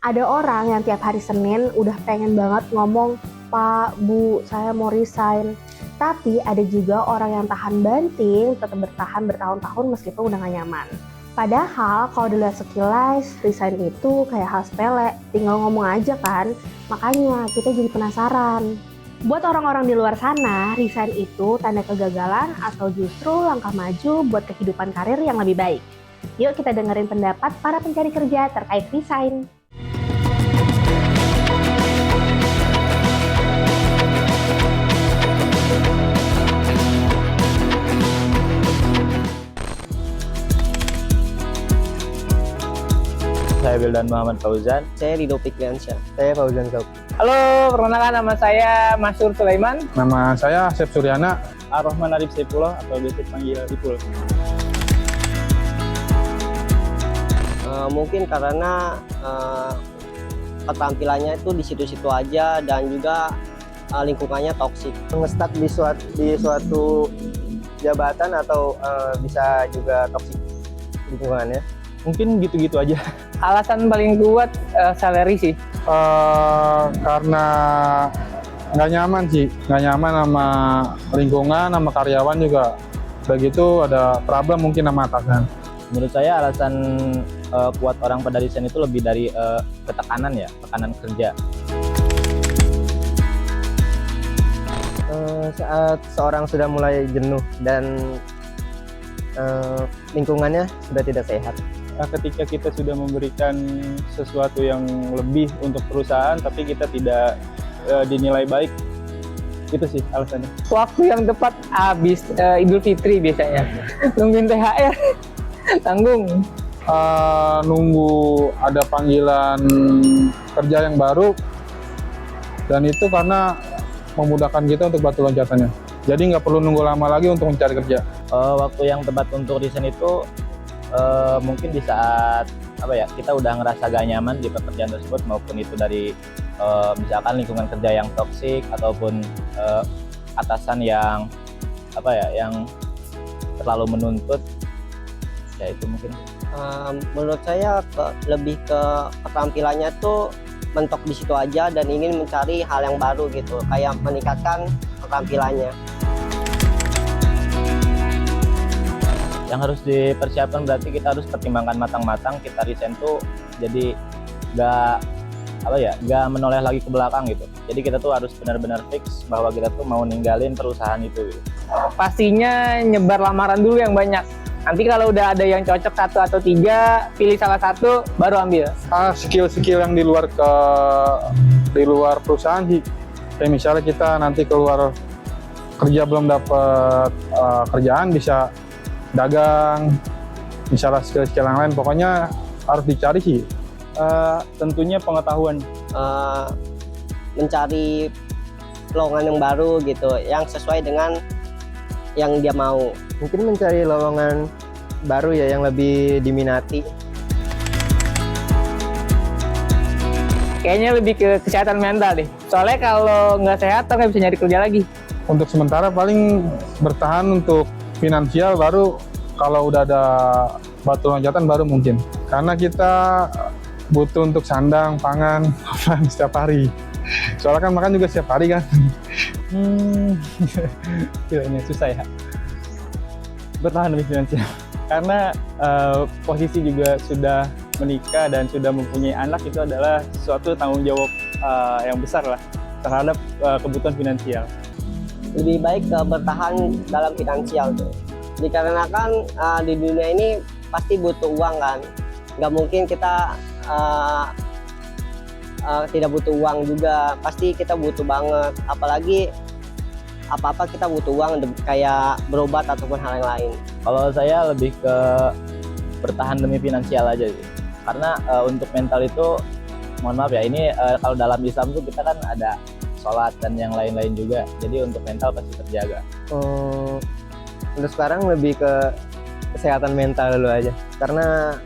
Ada orang yang tiap hari Senin udah pengen banget ngomong, "Pak, Bu, saya mau resign." Tapi ada juga orang yang tahan banting, tetap bertahan bertahun-tahun meskipun udah gak nyaman. Padahal kalau dilihat sekilas, resign itu kayak hal sepele, tinggal ngomong aja kan. Makanya kita jadi penasaran. Buat orang-orang di luar sana, resign itu tanda kegagalan atau justru langkah maju buat kehidupan karir yang lebih baik. Yuk kita dengerin pendapat para pencari kerja terkait resign. Saya Wildan Muhammad Fauzan. Saya Rido Fikriansyah. Saya Fauzan Saub. Halo, perkenalkan nama saya Masyur Sulaiman. Nama saya Asep Suryana. Ar-Rahman Arif Saifullah atau biasa dipanggil Ipul. Mungkin karena keterampilannya itu di situ-situ aja dan juga lingkungannya toksik. Ngestak di suatu jabatan atau bisa juga toksik lingkungannya. Mungkin gitu-gitu aja. Alasan paling kuat salary sih. Karena nggak nyaman sih, nggak nyaman sama lingkungan, sama karyawan juga. Begitu ada problem mungkin sama atasan. Menurut saya alasan kuat orang pada resign itu lebih dari ketekanan ya, tekanan kerja. Saat seorang sudah mulai jenuh dan lingkungannya sudah tidak sehat. Ketika kita sudah memberikan sesuatu yang lebih untuk perusahaan, tapi kita tidak dinilai baik, itu sih alasannya. Waktu yang tepat habis Idul Fitri biasanya. Nungguin THR, tanggung. Nunggu ada panggilan kerja yang baru, dan itu karena memudahkan kita untuk batu loncatannya. Jadi nggak perlu nunggu lama lagi untuk mencari kerja. Waktu yang tepat untuk resign itu mungkin di saat kita udah ngerasa gak nyaman di pekerjaan tersebut, maupun itu dari misalkan lingkungan kerja yang toksik ataupun atasan yang yang terlalu menuntut, ya itu mungkin. Menurut saya lebih ke keterampilannya tuh mentok di situ aja dan ingin mencari hal yang baru gitu, kayak meningkatkan keterampilannya. Yang harus dipersiapkan berarti kita harus pertimbangkan matang-matang. Kita resign tuh jadi nggak menoleh lagi ke belakang gitu. Jadi kita tuh harus benar-benar fix bahwa kita tuh mau ninggalin perusahaan itu gitu. Pastinya nyebar lamaran dulu yang banyak. Nanti kalau udah ada yang cocok 1 atau 3, pilih salah satu baru ambil. Skill-skill yang di luar perusahaan sih. Kayak misalnya kita nanti keluar kerja belum dapat kerjaan, bisa dagang, misalnya skill-skill yang lain, pokoknya harus dicari sih. Tentunya pengetahuan. Mencari lowongan yang baru gitu, yang sesuai dengan yang dia mau. Mungkin mencari lowongan baru ya yang lebih diminati. Kayaknya lebih ke kesehatan mental deh. Soalnya kalau nggak sehat, nggak bisa nyari kerja lagi. Untuk sementara paling bertahan untuk finansial, baru kalau udah ada batu loncatan baru mungkin. Karena kita butuh untuk sandang, pangan, makan setiap hari. Soalnya kan makan juga setiap hari kan. Ini susah ya. Bertahan demi finansial. Karena posisi juga sudah menikah dan sudah mempunyai anak, itu adalah suatu tanggung jawab yang besar lah terhadap kebutuhan finansial. Lebih baik bertahan dalam finansial tuh. Dikarenakan di dunia ini pasti butuh uang kan. Nggak mungkin kita tidak butuh uang juga. Pasti kita butuh banget. Apalagi apa-apa kita butuh uang, kayak berobat ataupun hal yang lain. Kalau saya lebih ke bertahan demi finansial aja sih. Karena untuk mental itu, mohon maaf ya, ini kalau dalam Islam tuh kita kan ada sholat dan yang lain-lain juga. Jadi untuk mental pasti terjaga. Untuk sekarang lebih ke kesehatan mental dulu aja. Karena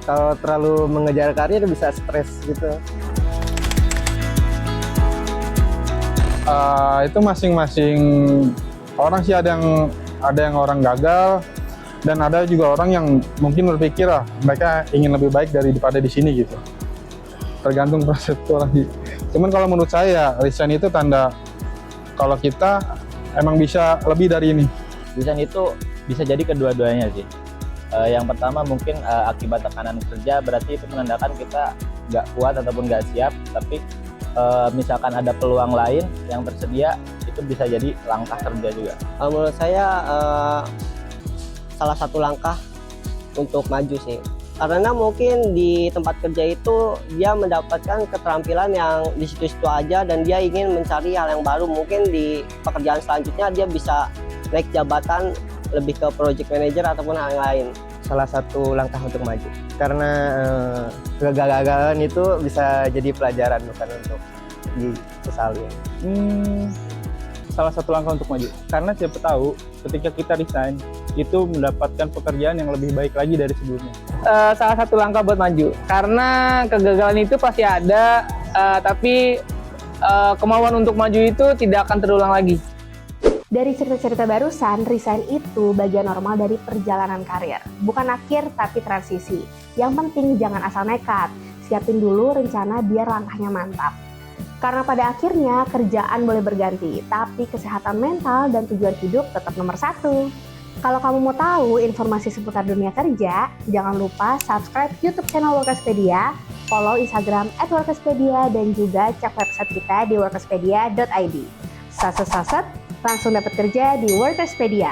kalau terlalu mengejar karir bisa stres gitu. Itu masing-masing orang sih, ada yang orang gagal, dan ada juga orang yang mungkin berpikir mereka ingin lebih baik daripada di sini gitu. tergantung persepsi lagi. Cuman kalau menurut saya resign itu tanda kalau kita emang bisa lebih dari ini. Resign itu bisa jadi kedua-duanya sih. Yang pertama mungkin akibat tekanan kerja, berarti itu menandakan kita nggak kuat ataupun nggak siap. Tapi misalkan ada peluang lain yang tersedia, itu bisa jadi langkah kerja juga. Menurut saya salah satu langkah untuk maju sih. Karena mungkin di tempat kerja itu dia mendapatkan keterampilan yang di situ-situ aja dan dia ingin mencari hal yang baru. Mungkin di pekerjaan selanjutnya dia bisa naik jabatan lebih ke project manager ataupun hal yang lain. Salah satu langkah untuk maju. Karena kegagalan itu bisa jadi pelajaran, bukan untuk disesali. Salah satu langkah untuk maju. Karena siapa tahu ketika kita resign itu mendapatkan pekerjaan yang lebih baik lagi dari sebelumnya. Salah satu langkah buat maju. Karena kegagalan itu pasti ada, tapi kemauan untuk maju itu tidak akan terulang lagi. Dari cerita-cerita barusan, resign itu bagian normal dari perjalanan karir. Bukan akhir, tapi transisi. Yang penting jangan asal nekat. Siapin dulu rencana biar langkahnya mantap. Karena pada akhirnya kerjaan boleh berganti, tapi kesehatan mental dan tujuan hidup tetap nomor 1. Kalau kamu mau tahu informasi seputar dunia kerja, jangan lupa subscribe YouTube channel Workerspedia, follow Instagram @workerspedia, dan juga cek website kita di workerspedia.id. Saset-saset, langsung dapat kerja di Workerspedia.